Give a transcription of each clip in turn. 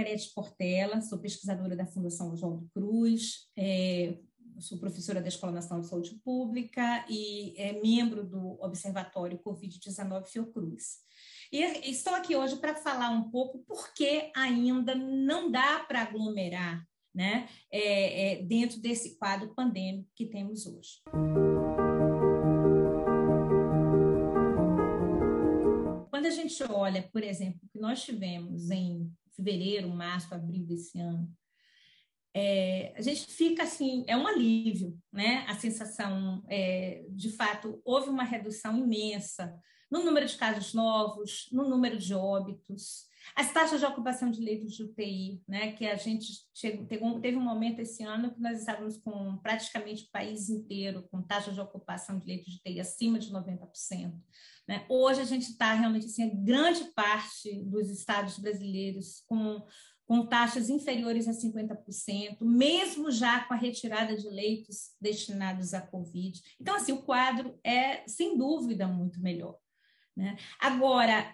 Margarete Portela, sou pesquisadora da Fundação Oswaldo Cruz, sou professora da Escola Nacional de Saúde Pública e membro do Observatório Covid-19 Fiocruz. E estou aqui hoje para falar um pouco por que ainda não dá para aglomerar, né, dentro desse quadro pandêmico que temos hoje. Quando a gente olha, por exemplo, o que nós tivemos em fevereiro, março, abril desse ano, a gente fica assim, é um alívio, né? A sensação, de fato, houve uma redução imensa no número de casos novos, no número de óbitos, as taxas de ocupação de leitos de UTI, né? Que a gente teve um momento esse ano que nós estávamos com praticamente o país inteiro com taxas de ocupação de leitos de UTI acima de 90%. Né? Hoje a gente está realmente, assim, grande parte dos estados brasileiros com taxas inferiores a 50%, mesmo já com a retirada de leitos destinados à Covid. Então, assim, o quadro é, sem dúvida, muito melhor. Né? Agora,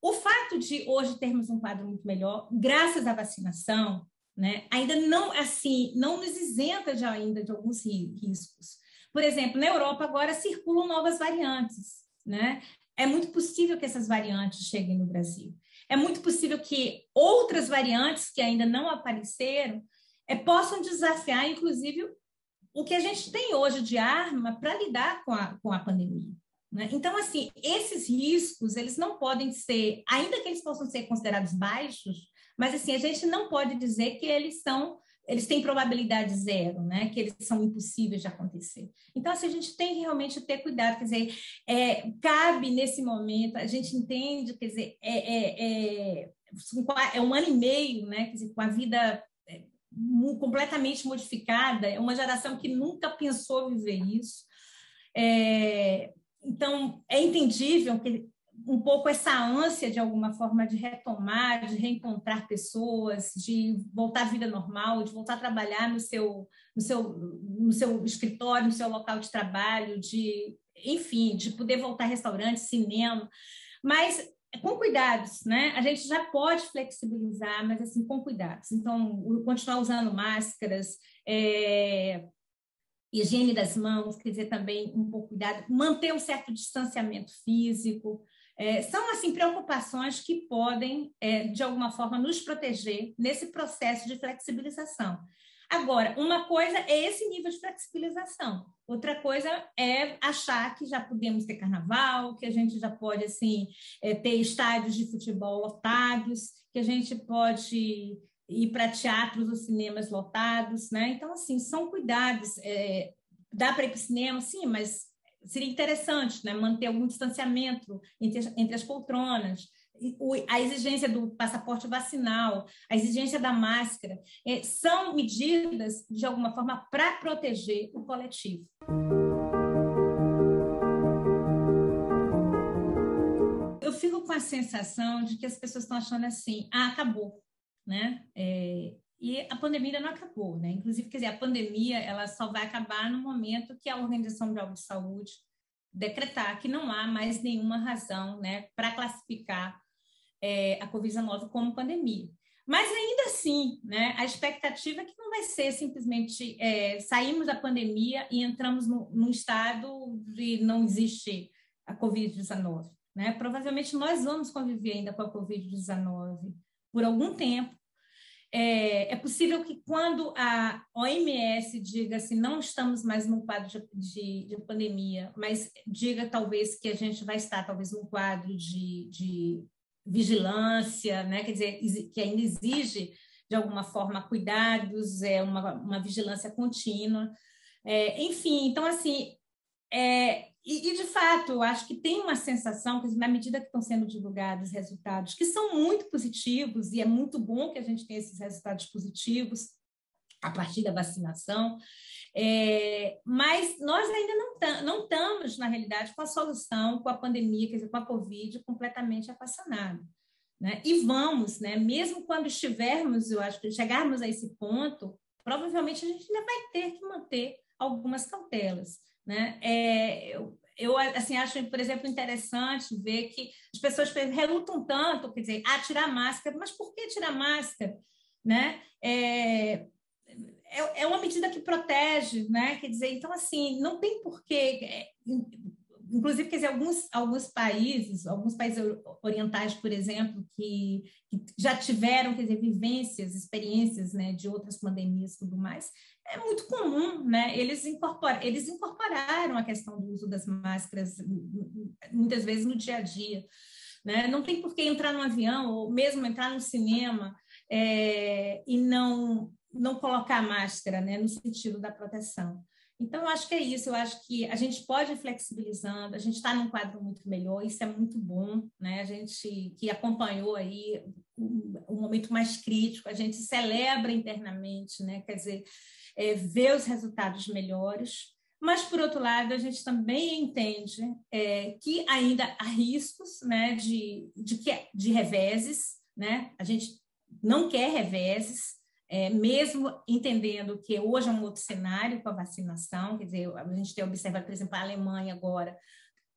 o fato de hoje termos um quadro muito melhor, graças à vacinação, né, ainda não, assim, não nos isenta ainda de alguns riscos. Por exemplo, na Europa agora circulam novas variantes, né? É muito possível que essas variantes cheguem no Brasil. É muito possível que outras variantes que ainda não apareceram possam desafiar, inclusive, o que a gente tem hoje de arma para lidar com a pandemia. Né? Então, assim, esses riscos, eles não podem ser, ainda que eles possam ser considerados baixos, mas, assim, a gente não pode dizer que eles têm probabilidade zero, né? Que eles são impossíveis de acontecer. Então, assim, a gente tem que realmente ter cuidado, quer dizer, cabe nesse momento, a gente entende, quer dizer, é um ano e meio, né? Quer dizer, com a vida completamente modificada, é uma geração que nunca pensou viver isso. Então, é entendível que um pouco essa ânsia, de alguma forma, de retomar, de reencontrar pessoas, de voltar à vida normal, de voltar a trabalhar no seu escritório, no seu local de trabalho, enfim, de poder voltar a restaurante, cinema, mas com cuidados, né? A gente já pode flexibilizar, mas assim, com cuidados. Então, continuar usando máscaras, higiene das mãos, quer dizer, também um pouco cuidado, manter um certo distanciamento físico, são, assim, preocupações que podem, de alguma forma, nos proteger nesse processo de flexibilização. Agora, uma coisa é esse nível de flexibilização, outra coisa é achar que já podemos ter carnaval, que a gente já pode, assim, ter estádios de futebol lotados, que a gente pode ir para teatros ou cinemas lotados, né? Então, assim, são cuidados. Dá para ir para o cinema, sim, mas seria interessante, né, manter algum distanciamento entre as poltronas, a exigência do passaporte vacinal, a exigência da máscara, são medidas, de alguma forma, para proteger o coletivo. Eu fico com a sensação de que as pessoas estão achando assim, acabou, né? E a pandemia ainda não acabou, né? Inclusive, quer dizer, a pandemia ela só vai acabar no momento que a Organização Mundial de Saúde decretar que não há mais nenhuma razão, né, para classificar a Covid-19 como pandemia. Mas ainda assim, né, a expectativa é que não vai ser simplesmente saímos da pandemia e entramos num estado de não existe a Covid-19. Né? Provavelmente nós vamos conviver ainda com a Covid-19 por algum tempo. É possível que quando a OMS diga assim, não estamos mais num quadro de pandemia, mas diga talvez que a gente vai estar talvez num quadro de vigilância, né? Quer dizer, que ainda exige de alguma forma cuidados, uma vigilância contínua. Enfim, então assim, e de fato, eu acho que tem uma sensação, que na medida que estão sendo divulgados resultados que são muito positivos, e é muito bom que a gente tenha esses resultados positivos a partir da vacinação, mas nós ainda não estamos, na realidade, com a solução, com a pandemia, quer dizer, com a Covid completamente equacionada. Né? E vamos, né? Mesmo quando estivermos, eu acho que chegarmos a esse ponto, provavelmente a gente ainda vai ter que manter algumas cautelas. Né? eu assim, acho, por exemplo, interessante ver que as pessoas relutam tanto, quer dizer, tirar máscara, mas por que tirar máscara? Né? É uma medida que protege, né? Quer dizer, então, assim, não tem porquê. Inclusive, quer dizer, alguns países orientais, por exemplo, que já tiveram, quer dizer, vivências, experiências, né, de outras pandemias e tudo mais, é muito comum, né? Eles incorporaram a questão do uso das máscaras, muitas vezes no dia a dia, né? Não tem por que entrar no avião ou mesmo entrar no cinema e não colocar máscara, né, no sentido da proteção. Então, eu acho que é isso, eu acho que a gente pode ir flexibilizando, a gente está num quadro muito melhor, isso é muito bom, né? A gente que acompanhou aí um momento mais crítico, a gente celebra internamente, né? Quer dizer, vê os resultados melhores, mas, por outro lado, a gente também entende que ainda há riscos, né, de reveses, né? A gente não quer reveses, mesmo entendendo que hoje é um outro cenário com a vacinação, quer dizer, a gente tem observado, por exemplo, a Alemanha agora,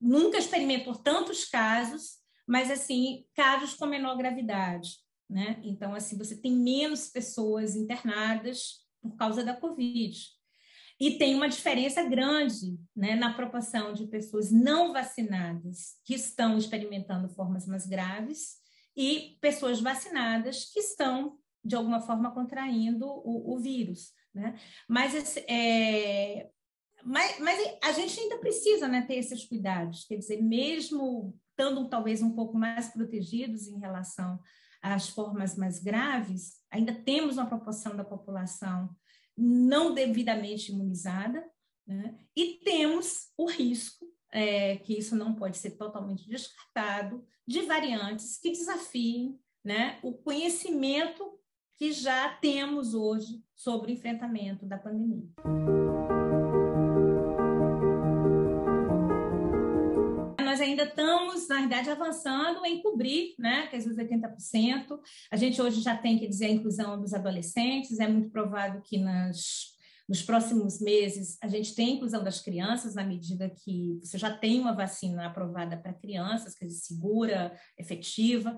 nunca experimentou tantos casos, mas, assim, casos com menor gravidade, né? Então, assim, você tem menos pessoas internadas por causa da Covid. E tem uma diferença grande, né, na proporção de pessoas não vacinadas que estão experimentando formas mais graves e pessoas vacinadas que estão, de alguma forma, contraindo o vírus, né? Mas a gente ainda precisa, né, ter esses cuidados, quer dizer, mesmo estando talvez um pouco mais protegidos em relação às formas mais graves, ainda temos uma proporção da população não devidamente imunizada, né? E temos o risco, que isso não pode ser totalmente descartado, de variantes que desafiem, né, o conhecimento que já temos hoje sobre o enfrentamento da pandemia. Nós ainda estamos, na verdade, avançando em cobrir, né, que esses 80%. A gente hoje já tem que dizer a inclusão dos adolescentes, é muito provável que nos próximos meses a gente tenha a inclusão das crianças, na medida que você já tem uma vacina aprovada para crianças, quer dizer, segura, efetiva,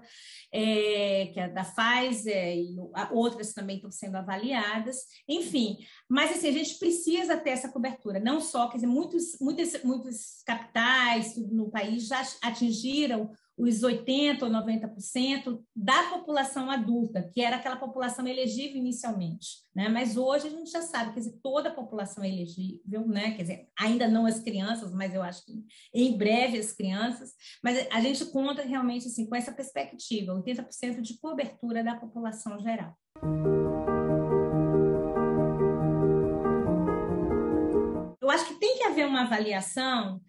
que é da Pfizer, e outras também estão sendo avaliadas, enfim. Mas, assim, a gente precisa ter essa cobertura, não só, quer dizer, muitas capitais no país já atingiram os 80% ou 90% da população adulta, que era aquela população elegível inicialmente, né? Mas hoje a gente já sabe, quer dizer, toda a população é elegível, né? Quer dizer, ainda não as crianças, mas eu acho que em breve as crianças, mas a gente conta realmente assim, com essa perspectiva, 80% de cobertura da população geral. Eu acho que tem que haver uma avaliação.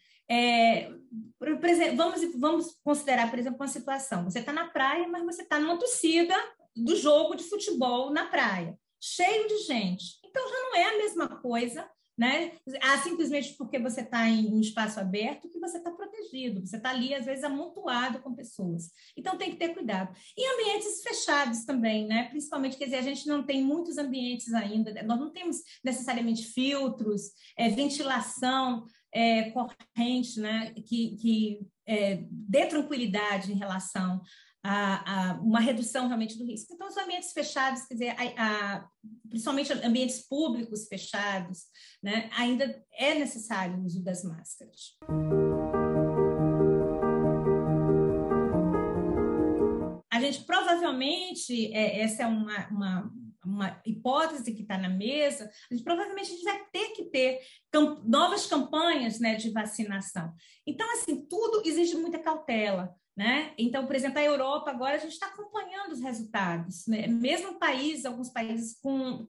Por exemplo, vamos considerar, por exemplo, uma situação. Você está na praia, mas você está numa torcida do jogo de futebol na praia, cheio de gente. Então, já não é a mesma coisa, né? Simplesmente porque você está em um espaço aberto que você está protegido. Você está ali, às vezes, amontoado com pessoas. Então, tem que ter cuidado. E ambientes fechados também, né? Principalmente, quer dizer, a gente não tem muitos ambientes ainda, nós não temos necessariamente filtros, ventilação, corrente, né, que dê tranquilidade em relação a uma redução realmente do risco. Então, os ambientes fechados, quer dizer, principalmente ambientes públicos fechados, né, ainda é necessário o uso das máscaras. A gente provavelmente, essa é uma hipótese que está na mesa, provavelmente a gente vai ter que ter novas campanhas, né, de vacinação. Então, assim, tudo exige muita cautela, né? Então, por exemplo, a Europa agora a gente está acompanhando os resultados, né? Mesmo alguns países com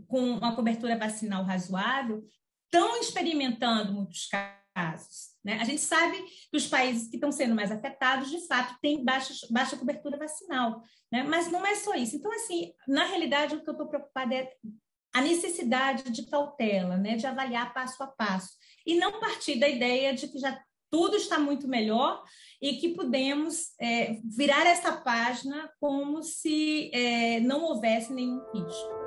uma cobertura vacinal razoável, estão experimentando muitos casos, né? A gente sabe que os países que estão sendo mais afetados, de fato, têm baixa cobertura vacinal, né? Mas não é só isso. Então, assim, na realidade, o que eu estou preocupada é a necessidade de cautela, né? De avaliar passo a passo, e não partir da ideia de que já tudo está muito melhor e que podemos virar essa página como se não houvesse nenhum risco.